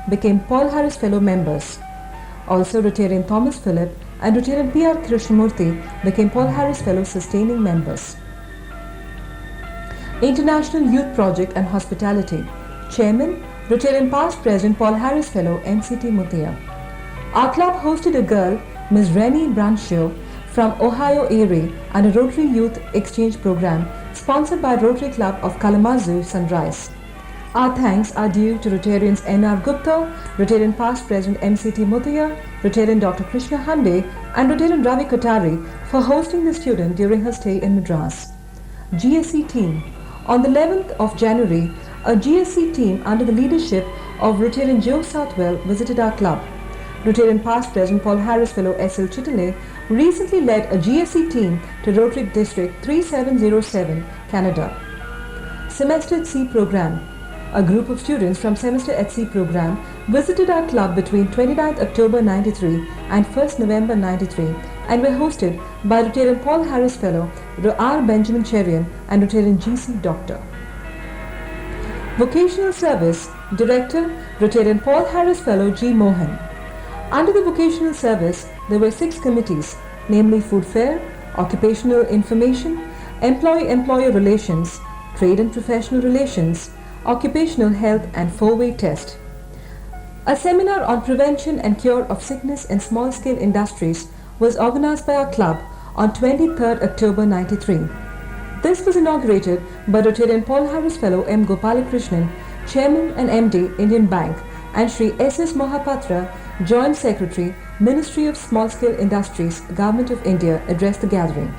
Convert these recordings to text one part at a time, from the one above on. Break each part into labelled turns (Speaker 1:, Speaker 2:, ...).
Speaker 1: became Paul Harris Fellow members. Also, Rotarian Thomas Phillip and Rotarian P.R. Krishnamurthy became Paul Harris Fellow sustaining members. International Youth Project and Hospitality. Chairman, Rotarian Past President Paul Harris Fellow M.C.T. Muthia. Our club hosted a girl, Ms. Rennie Brancho, from Ohio Erie and a Rotary Youth Exchange Program sponsored by Rotary Club of Kalamazoo, Sunrise. Our thanks are due to Rotarians N.R. Gupta, Rotarian Past President M.C.T. Muthia, Rotarian Dr. Krishna Hande and Rotarian Ravi Kothari for hosting the student during her stay in Madras. GSC team. On the 11th of January, a GSC team under the leadership of Rotarian Joe Southwell visited our club. Rotarian Past President Paul Harris Fellow S.L. Chitale recently led a GSC team to Rotary District 3707, Canada. Semester at Sea program. A group of students from Semester at Sea program visited our club between 29th October 93 and 1st November 93 and were hosted by Rotarian Paul Harris Fellow R. Benjamin Cherian and Rotarian G.C. Doctor. Vocational Service Director Rotarian Paul Harris Fellow G. Mohan. Under the vocational service, there were 6 committees, namely Food Fair, Occupational Information, Employee-Employer Relations, Trade and Professional Relations, Occupational Health and 4-way test. A seminar on prevention and cure of sickness in small-scale industries was organized by our club on 23rd October 93. This was inaugurated by Rotarian Paul Harris Fellow M. Gopalakrishnan, Chairman and MD, Indian Bank, and Shri S.S. Mohapatra, Joint Secretary, Ministry of Small-Scale Industries, Government of India, addressed the gathering.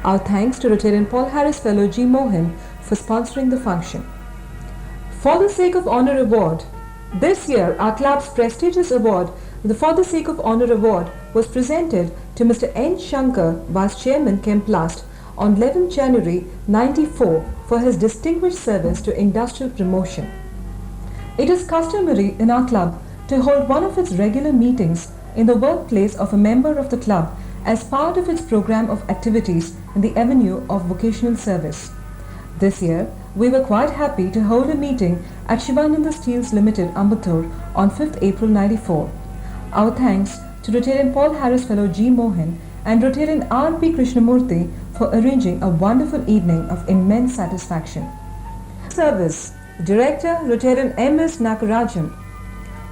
Speaker 1: Our thanks to Rotarian Paul Harris Fellow G. Mohan for sponsoring the function. For the Sake of Honor Award. This year, our club's prestigious award, the For the Sake of Honor Award, was presented to Mr. N. Shankar, Vice Chairman, Chemplast, on 11 January 94 for his distinguished service to industrial promotion. It is customary in our club to hold one of its regular meetings in the workplace of a member of the club as part of its program of activities in the avenue of vocational service. This year, we were quite happy to hold a meeting at Shivananda Steels Limited, Ambattur on 5th April 94. Our thanks to Rotarian Paul Harris Fellow G. Mohan and Rotarian R. P. Krishnamurthy for arranging a wonderful evening of immense satisfaction. Service Director Rotarian M. S. Nakarajan.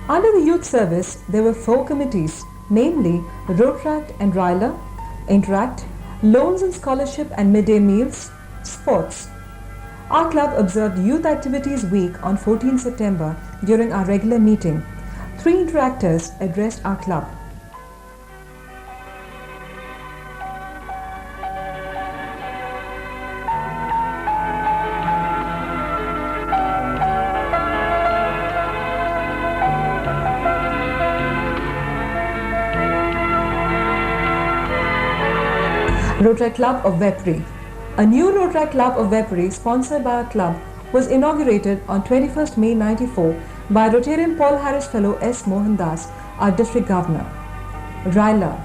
Speaker 1: Under the youth service, there were 4 committees, namely Rotaract and Ryla, Interact, Loans and Scholarship and Midday Meals, Sports. Our club observed Youth Activities Week on 14 September during our regular meeting. 3 interactors addressed our club. Rotary Club of Vepri. A new Rotary Club of Vepri sponsored by our club was inaugurated on 21st May 94 by Rotarian Paul Harris Fellow S. Mohan Das, our District Governor. Ryla.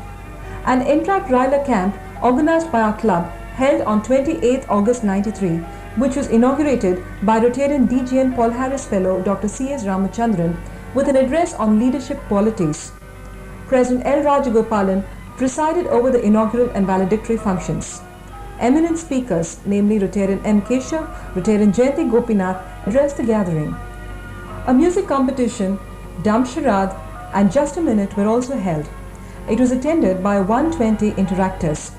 Speaker 1: An Interact Ryla camp organized by our club held on 28th August 93, which was inaugurated by Rotarian DGN Paul Harris Fellow Dr. C.S. Ramachandran with an address on leadership qualities. President L. Rajagopalan presided over the inaugural and valedictory functions. Eminent speakers, namely Rotarian M. Keshav, Rotarian Jayanti Gopinath, addressed the gathering. A music competition, Dam Charade and Just a Minute were also held. It was attended by 120 interactors.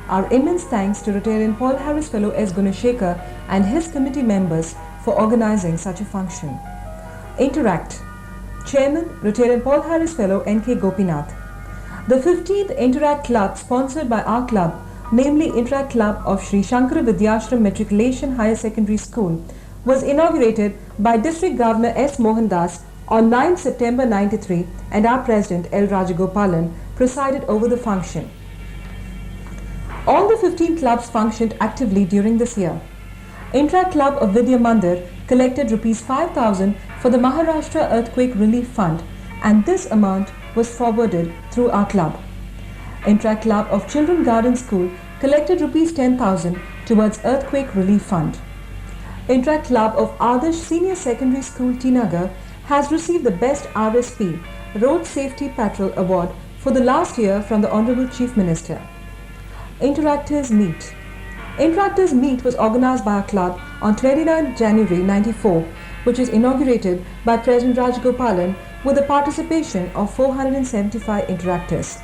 Speaker 1: Our immense thanks to Rotarian Paul Harris Fellow S. Gunashekar and his committee members for organizing such a function. Interact. Chairman, Rotarian Paul Harris Fellow N.K. Gopinath. The 15th Interact Club sponsored by our club, namely Interact Club of Sri Shankara Vidyashram Matriculation Higher Secondary School, was inaugurated by District Governor S. Mohan Das on 9 September 93 and our President L. Rajagopalan presided over the function. All the 15 clubs functioned actively during this year. Interact Club of Vidya Mandir collected Rs 5,000 for the Maharashtra Earthquake Relief Fund, and this amount was forwarded through our club. Interact Club of Children Garden School collected Rs 10,000 towards Earthquake Relief Fund. Interact Club of Adarsh Senior Secondary School, Tinagar, has received the Best RSP Road Safety Patrol Award for the last year from the Honorable Chief Minister. Interactors Meet. Interactors Meet was organized by our club on 29 January 94, which was inaugurated by President Rajagopalan with the participation of 475 interactors.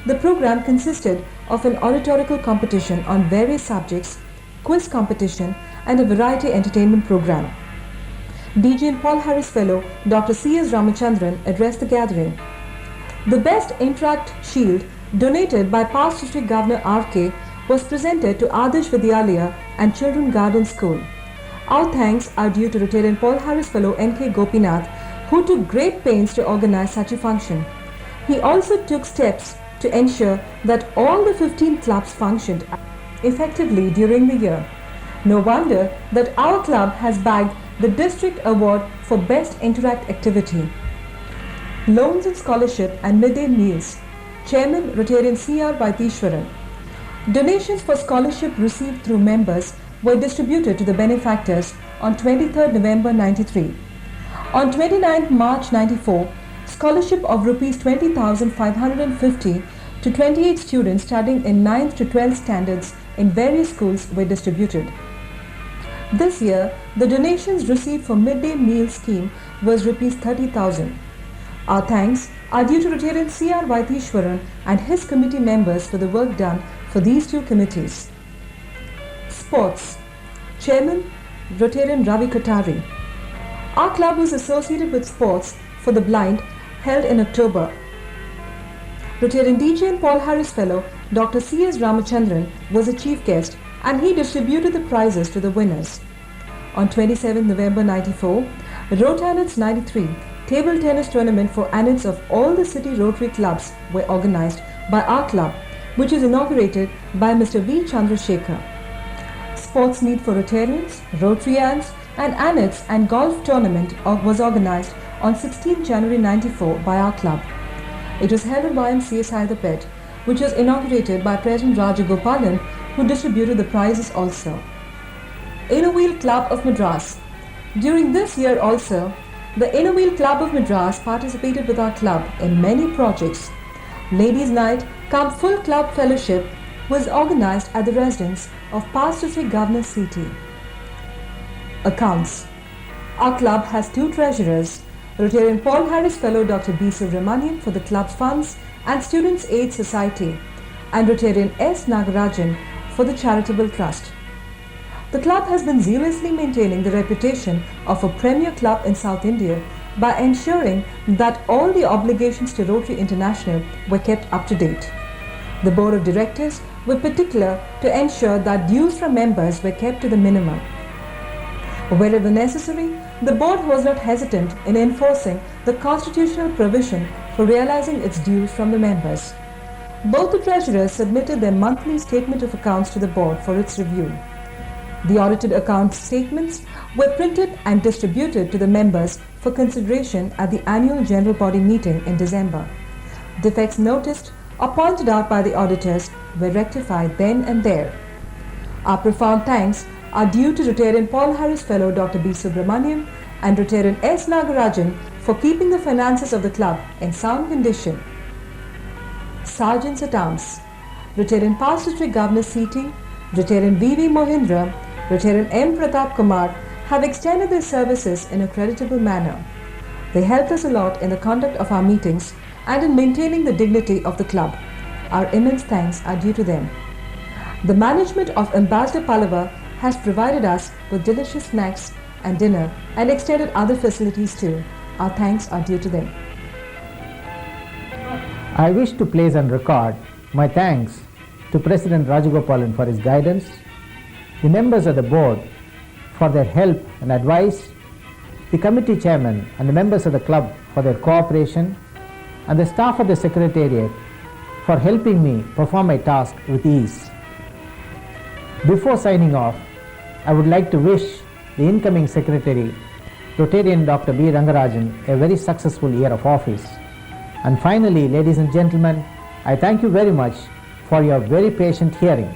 Speaker 1: The program consisted of an oratorical competition on various subjects, quiz competition, and a variety entertainment program. DJ and Paul Harris Fellow Dr. C.S. Ramachandran addressed the gathering. The Best Interact Shield, donated by past District Governor R.K., was presented to Adarsh Vidyalaya and Children Garden School. Our thanks are due to Rotarian Paul Harris Fellow N.K. Gopinath, who took great pains to organize such a function. He also took steps to ensure that all the 15 clubs functioned effectively during the year. No wonder that our club has bagged the District Award for Best Interact Activity. Loans and Scholarship and Midday Meals. Chairman Rotarian C.R. Vaitishwaran. Donations for scholarship received through members were distributed to the benefactors on 23rd November 93. On 29th March 94, scholarship of Rs 20,550 to 28 students studying in 9th to 12th standards in various schools were distributed. This year, the donations received for midday meal scheme was Rs 30,000. Our thanks are due to Rotarian C.R. Vaitishwaran and his committee members for the work done for these two committees. Sports. Chairman Rotarian Ravi Katari. Our club was associated with sports for the blind held in October. Rotarian DJ and Paul Harris Fellow Dr. C.S. Ramachandran was a chief guest and he distributed the prizes to the winners. On 27 November 94, Rotanets 93 table tennis tournament for anids of all the city Rotary clubs were organized by our club, which is inaugurated by Mr. V. Chandrasekhar. Sports meet for Rotarians, Rotarians and anids and golf tournament was organized on 16 January 94 by our club. It was held at YMCA Hyderabad, which was inaugurated by President Rajagopalan, who distributed the prizes also. Inner-Wheel Club of Madras. During this year also, the Inner-Wheel Club of Madras participated with our club in many projects. Ladies' Night cum Full Club Fellowship was organized at the residence of past District Governor C.T. Accounts. Our club has two treasurers, Rotarian Paul Harris Fellow Dr. B. Subramanian for the club's funds and Students' Aid Society, and Rotarian S. Nagarajan for the Charitable Trust. The club has been zealously maintaining the reputation of a premier club in South India by ensuring that all the obligations to Rotary International were kept up to date. The Board of Directors were particular to ensure that dues from members were kept to the minimum. Wherever necessary, the board was not hesitant in enforcing the constitutional provision for realizing its dues from the members. Both the treasurers submitted their monthly statement of accounts to the board for its review. The audited account statements were printed and distributed to the members for consideration at the annual general body meeting in December. Defects noticed or pointed out by the auditors were rectified then and there. Our profound thanks are due to Rotarian Paul Harris Fellow Dr. B. Subramanian and Rotarian S. Nagarajan for keeping the finances of the club in sound condition. Sergeants at Arms. Rotarian Past District Governor C.T., Rotarian V.V. Mohindra, Rotarian M. Pratap Kumar have extended their services in a creditable manner. They helped us a lot in the conduct of our meetings and in maintaining the dignity of the club. Our immense thanks are due to them. The management of Ambassador Pallava has provided us with delicious snacks and dinner and extended other facilities too. Our thanks are due to them.
Speaker 2: I wish to place on record my thanks to President Rajagopalan for his guidance, the members of the board for their help and advice, the committee chairman and the members of the club for their cooperation, and the staff of the secretariat for helping me perform my task with ease. Before signing off, I would like to wish the incoming secretary, Rotarian Dr. B. Rangarajan, a very successful year of office. And finally, ladies and gentlemen, I thank you very much for your very patient hearing.